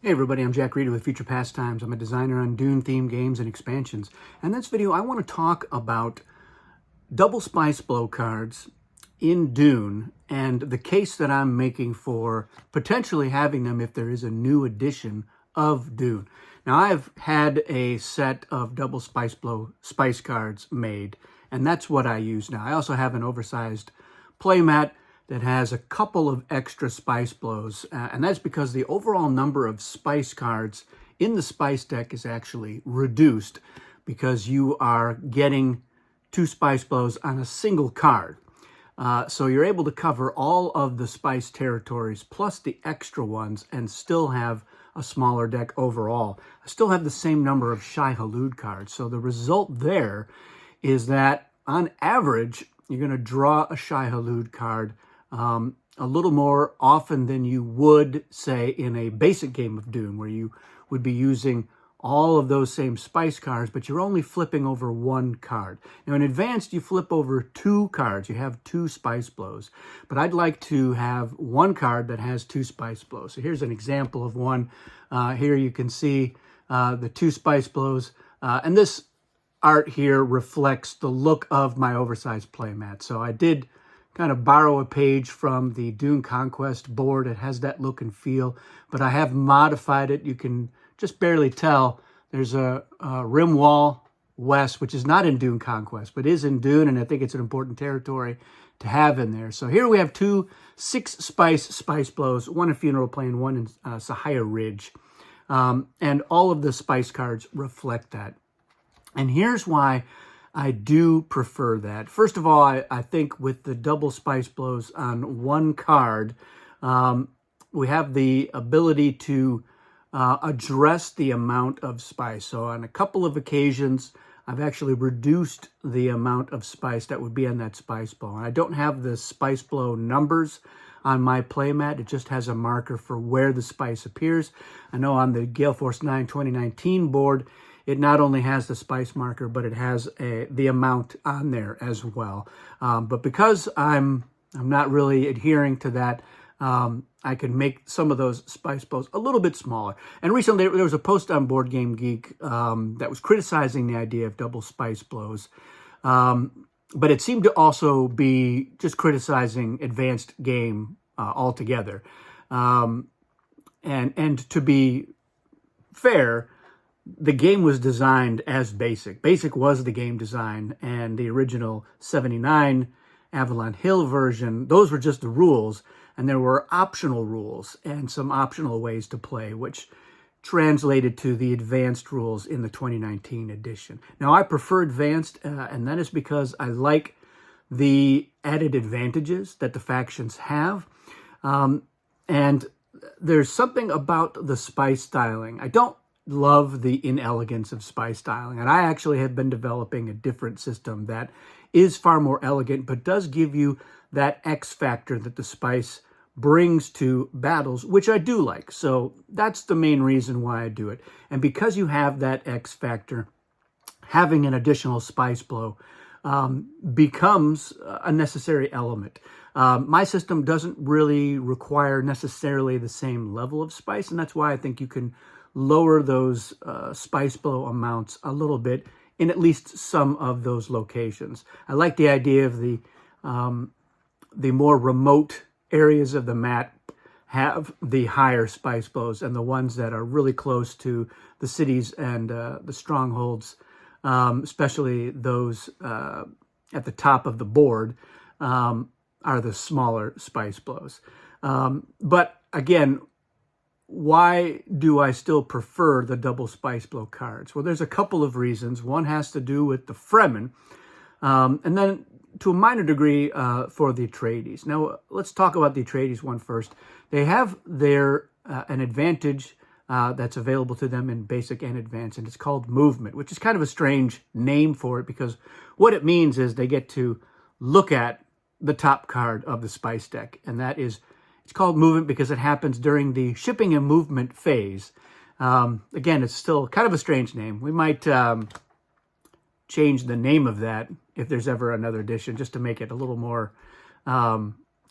Hey everybody, I'm Jack Reeder with Future Pastimes. I'm a designer on Dune themed games and expansions. And in this video, I want to talk about double spice blow cards in Dune and the case that I'm making for potentially having them if there is a new edition of Dune. Now, I've had a set of double spice blow spice cards made, and that's what I use now. I also have an oversized playmat that has a couple of extra spice blows, and that's because the overall number of spice cards in the spice deck is actually reduced because you are getting 2 spice blows on a single card. So you're able to cover all of the spice territories plus the extra ones and still have a smaller deck overall. I still have the same number of Shai Hulud cards. So the result there is that on average, you're going to draw a Shai Hulud card a little more often than you would, say, in a basic game of Dune, where you would be using all of those same spice cards, but you're only flipping over 1 card. Now, in Advanced, you flip over 2 cards. You have 2 spice blows. But I'd like to have 1 card that has 2 spice blows. So here's an example of one. Here you can see the 2 spice blows. And this art here reflects the look of my oversized playmat. So I did kind of borrow a page from the Dune Conquest board. It has that look and feel, but I have modified it. You can just barely tell. There's a rim wall west, which is not in Dune Conquest, but is in Dune, and I think it's an important territory to have in there. So here we have 2 6-spice blows, 1 in Funeral Plain, 1 in Sahaya Ridge. And all of the spice cards reflect that. And here's why I do prefer that. First of all, I think with the double spice blows on 1 card, we have the ability to address the amount of spice. So on a couple of occasions, I've actually reduced the amount of spice that would be on that spice blow. And I don't have the spice blow numbers on my playmat. It just has a marker for where the spice appears. I know on the Gale Force 9 2019 board, it not only has the spice marker, but it has the amount on there as well. But because I'm not really adhering to that, I can make some of those spice blows a little bit smaller. And recently there was a post on Board Game Geek that was criticizing the idea of double spice blows. But it seemed to also be just criticizing advanced game altogether. And to be fair, the game was designed as basic. Basic was the game design, and the original 79 Avalon Hill version, those were just the rules, and there were optional rules and some optional ways to play, which translated to the advanced rules in the 2019 edition. Now, I prefer advanced, and that is because I like the added advantages that the factions have. And there's something about the spice styling. I don't love the inelegance of spice styling, and I actually have been developing a different system that is far more elegant, but does give you that X factor that the spice brings to battles, which I do like. So that's the main reason why I do it. And because you have that X factor, having an additional spice blow becomes a necessary element. My system doesn't really require necessarily the same level of spice, and that's why I think you can lower those spice blow amounts a little bit in at least some of those locations. I like the idea of the more remote areas of the map have the higher spice blows, and the ones that are really close to the cities and the strongholds, especially those at the top of the board, are the smaller spice blows. But again, why do I still prefer the double spice blow cards? Well, there's a couple of reasons. One has to do with the Fremen, and then to a minor degree for the Atreides. Now, let's talk about the Atreides one first. They have an advantage that's available to them in basic and advanced, and it's called movement, which is kind of a strange name for it because what it means is they get to look at the top card of the spice deck, and that is, it's called movement because it happens during the shipping and movement phase. Again, it's still kind of a strange name. We might change the name of that if there's ever another edition, just to make it a little more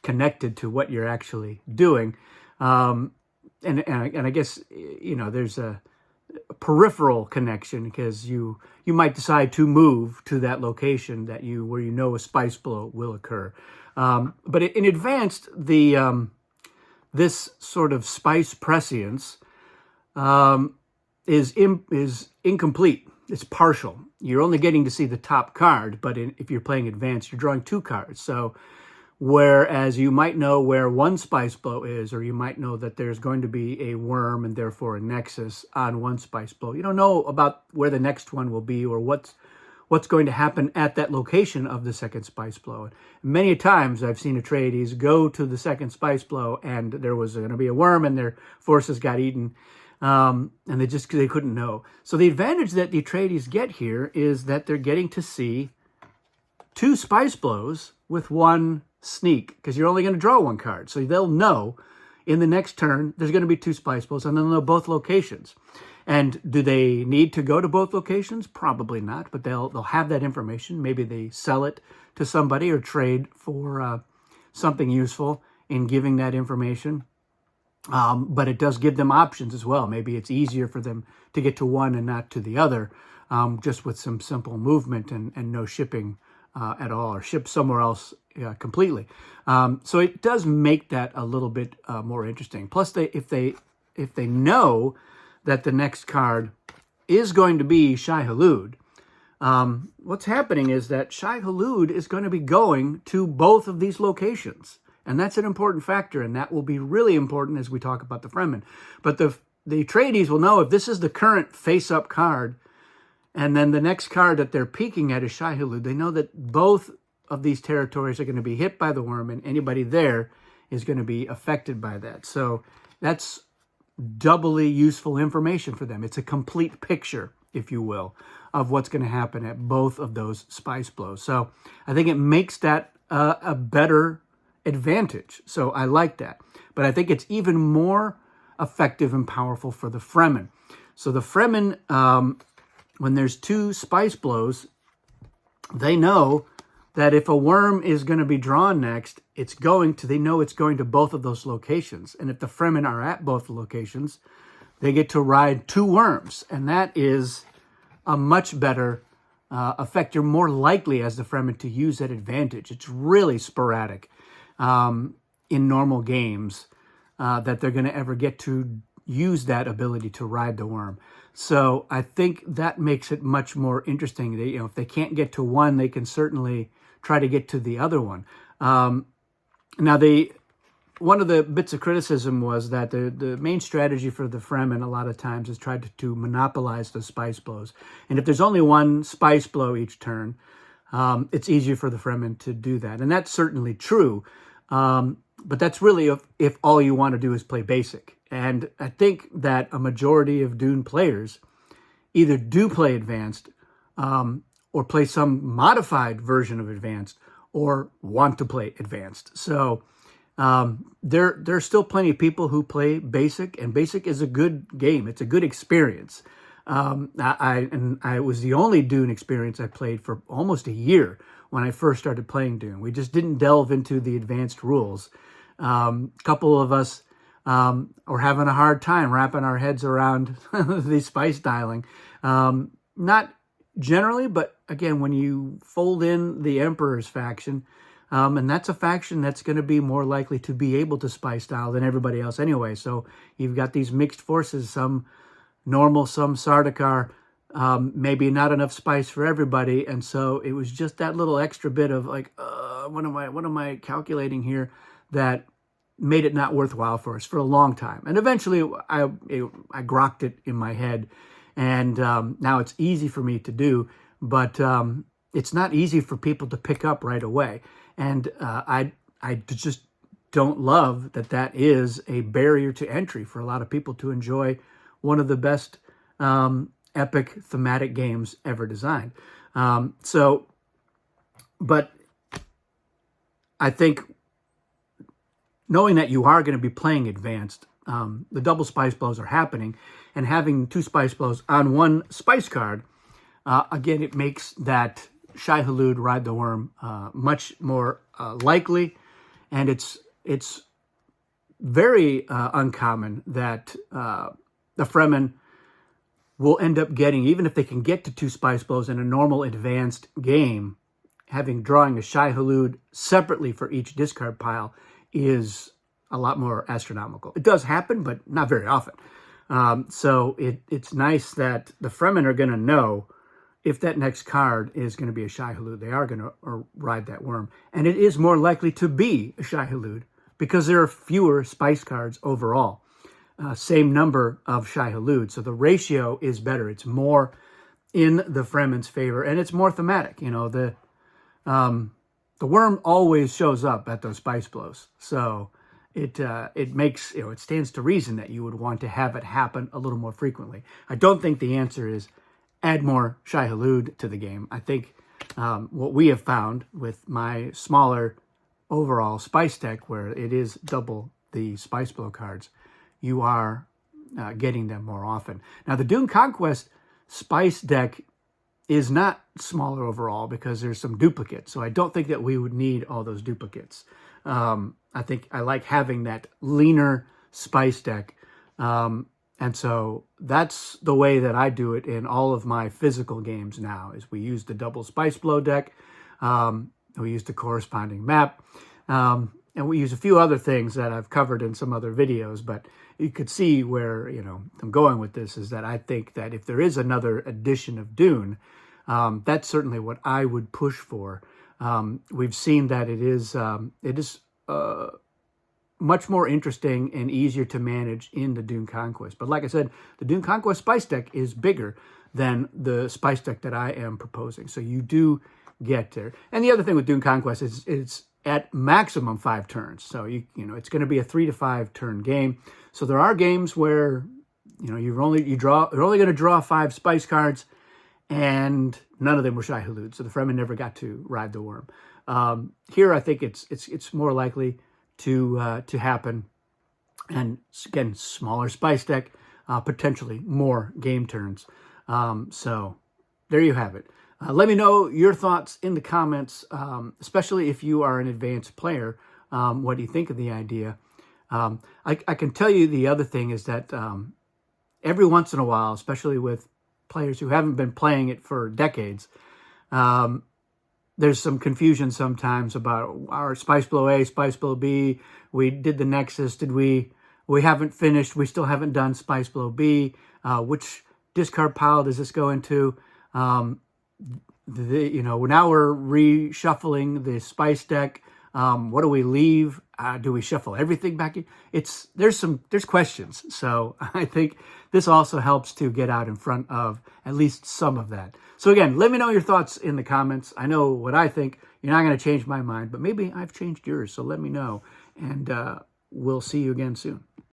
connected to what you're actually doing. and I guess, you know, there's a peripheral connection because you might decide to move to that location where you know a spice blow will occur. But in advanced, this sort of spice prescience is incomplete. It's partial. You're only getting to see the top card, but if you're playing advanced, you're drawing two cards. So whereas you might know where one spice blow is, or you might know that there's going to be a worm and therefore a nexus on one spice blow, you don't know about where the next one will be or what's going to happen at that location of the second spice blow. And many times I've seen Atreides go to the second spice blow and there was going to be a worm and their forces got eaten, and they couldn't know. So the advantage that the Atreides get here is that they're getting to see two spice blows with one sneak, because you're only going to draw one card. So they'll know in the next turn there's going to be two spice blows, and they'll know both locations. And do they need to go to both locations? Probably not, but they'll have that information. Maybe they sell it to somebody or trade for something useful in giving that information. But it does give them options as well. Maybe it's easier for them to get to one and not to the other, just with some simple movement and no shipping at all, or ship somewhere else completely. So it does make that a little bit more interesting. Plus, if they know that the next card is going to be Shai-Hulud, what's happening is that Shai-Hulud is going to be going to both of these locations. And that's an important factor, and that will be really important as we talk about the Fremen. But the Atreides will know if this is the current face-up card, and then the next card that they're peeking at is Shai-Hulud, they know that both of these territories are going to be hit by the worm, and anybody there is going to be affected by that. So that's doubly useful information for them. It's a complete picture, if you will, of what's going to happen at both of those spice blows. So I think it makes that a better advantage. So I like that. But I think it's even more effective and powerful for the Fremen. So the Fremen, when there's two spice blows, they know that if a worm is going to be drawn next, they know it's going to both of those locations. And if the Fremen are at both locations, they get to ride two worms. And that is a much better effect. You're more likely as the Fremen to use that advantage. It's really sporadic in normal games that they're going to ever get to use that ability to ride the worm. So I think that makes it much more interesting. If they can't get to one, they can certainly try to get to the other one. Now, one of the bits of criticism was that the main strategy for the Fremen a lot of times is tried to monopolize the spice blows. And if there's only one spice blow each turn, it's easier for the Fremen to do that. And that's certainly true. But that's really if all you want to do is play basic. And I think that a majority of Dune players either do play advanced or play some modified version of advanced or want to play advanced. So there's still plenty of people who play basic, and basic is a good game. It's a good experience. I was the only Dune experience I played for almost a year when I first started playing Dune. We just didn't delve into the advanced rules. A couple of us are having a hard time wrapping our heads around the spice dialing. Not generally, but again, when you fold in the Emperor's faction, and that's a faction that's going to be more likely to be able to spice dial than everybody else anyway. So you've got these mixed forces, some normal, some Sardaukar, maybe not enough spice for everybody. And so it was just that little extra bit of like, what am I calculating here, that made it not worthwhile for us for a long time. And eventually I grokked it in my head, and now it's easy for me to do, but it's not easy for people to pick up right away. And I just don't love that is a barrier to entry for a lot of people to enjoy one of the best epic thematic games ever designed. But I think knowing that you are going to be playing advanced, the double spice blows are happening, and having two spice blows on one spice card, again, it makes that Shai-Hulud ride the worm much more likely, and it's very uncommon that the Fremen will end up getting, even if they can get to 2 Spice Blows in a normal advanced game, drawing a Shai-Hulud separately for each discard pile is a lot more astronomical. It does happen, but not very often. So it's nice that the Fremen are going to know if that next card is going to be a Shai-Hulud. They are going to ride that worm. And it is more likely to be a Shai-Hulud because there are fewer spice cards overall. Same number of Shai-Hulud. So the ratio is better. It's more in the Fremen's favor, and it's more thematic. You know, the worm always shows up at those Spice Blows. So it makes, you know, it stands to reason that you would want to have it happen a little more frequently. I don't think the answer is add more Shai-Hulud to the game. I think what we have found with my smaller overall spice deck, where it is double the Spice Blow cards, you are getting them more often. Now, the Dune Conquest spice deck is not smaller overall because there's some duplicates. So I don't think that we would need all those duplicates. I think I like having that leaner spice deck. And so that's the way that I do it in all of my physical games now, is we use the double Spice Blow deck. We use the corresponding map. And we use a few other things that I've covered in some other videos, but you could see where, you know, I'm going with this is that I think that if there is another edition of Dune, that's certainly what I would push for. We've seen that it is much more interesting and easier to manage in the Dune Conquest. But like I said, the Dune Conquest spice deck is bigger than the spice deck that I am proposing. So you do get there. And the other thing with Dune Conquest is it's at maximum 5 turns. So you know it's going to be a 3 to 5 turn game. So there are games where, you know, you're only going to draw 5 spice cards, and none of them were Shai-Hulud. So the Fremen never got to ride the worm. Here, I think it's more likely to happen. And again, smaller spice deck, potentially more game turns. So there you have it. Let me know your thoughts in the comments, especially if you are an advanced player. What do you think of the idea? I can tell you the other thing is that every once in a while, especially with players who haven't been playing it for decades, there's some confusion sometimes about our Spice Blow A, Spice Blow B. We did the Nexus. We haven't finished. We still haven't done Spice Blow B. Which discard pile does this go into? You know, now we're reshuffling the spice deck. What do we leave? Do we shuffle everything back in? There's questions. So I think this also helps to get out in front of at least some of that. So again, let me know your thoughts in the comments. I know what I think. You're not going to change my mind, but maybe I've changed yours. So let me know, and we'll see you again soon.